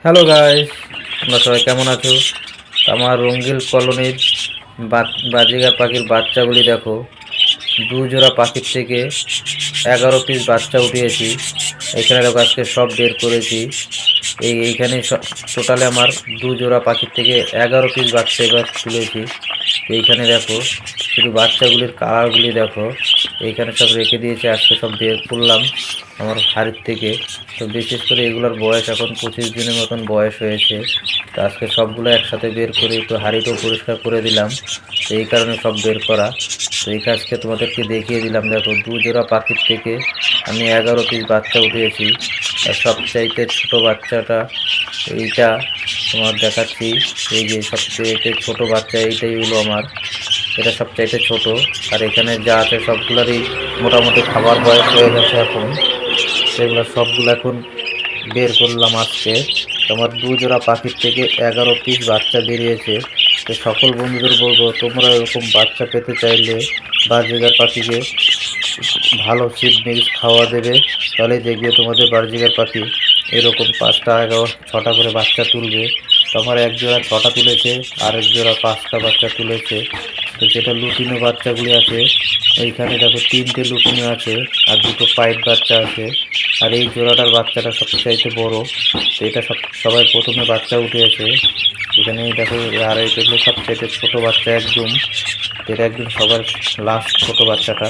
Hello guys, তোমরা সবাই কেমন আছো? আমার রঙ্গিল কলোনির বাজিগার পাখির বাচ্চাগুলি দেখো। দু জোড়া পাখির থেকে 11 পিস বাচ্চা উঠিয়েছি। এখানে দেখো আজকে সব বের করেছি। এইখানে টোটালে আমার দু জোড়া পাখির থেকে 11 পিস বাচ্চা এবার তুলেছি। এইখানে দেখো শুধু বাচ্চাগুলির কালারগুলি দেখো। এইখানে সব রেখে দিয়েছি, আজকে সব বের করলাম আমার হাড়ির থেকে। তো বিশেষ করে এগুলোর বয়স এখন 25 দিনের মতন বয়স হয়েছে। তো আজকে সবগুলো একসাথে বের করে একটু হাড়িটাও পরিষ্কার করে দিলাম। তো এই কারণে সব বের করা। তো এই কাজকে তোমাদেরকে দেখিয়ে দিলাম। দেখো দু জোড়া পাখির থেকে আমি 11 পিস বাচ্চা উঠিয়েছি। আর সবচাইতে ছোট বাচ্চাটা এইটা তোমার দেখাচ্ছি। এই যে সবচাইতে ছোট বাচ্চা এইটাই হলো আমার, এটা সবচাইতে ছোট। আর এখানে যা আছে সবগুলোরই মোটামুটি খাবার বয়স হয়ে গেছে এখন। সেগুলো সবগুলো এখন বের করলাম আজকে। তোমার দু জোড়া পাখির থেকে 11 পিস বাচ্চা বেরিয়েছে। তো সকল বন্ধুদের বলবো, তোমরা এরকম বাচ্চা পেতে চাইলে বাজরিগার পাখিকে ভালো সিড মিক্স খাওয়া দেবে, তাহলে দেখবে তোমাদের বাজরিগার পাখি এরকম 5টা 11 6টা করে বাচ্চা তুলবে। তো আমার এক জোড়া 6টা তুলেছে, আরেক জোড়া 5টা বাচ্চা তুলেছে। তো যেটা লুটিনো বাচ্চাগুলি আছে, এইখানে দেখো 3টে লুটিনো আছে আর দুটো পাইট বাচ্চা আছে। আর এই জোড়াটার বাচ্চাটা সবচাইতে বড়। তো এটা সবাই প্রথমে বাচ্চা উঠেছে। এখানে দেখো, আর এটা হলো সবচাইতে ছোট বাচ্চা একদম। এটা একদম সবার লাস্ট ছোট বাচ্চাটা।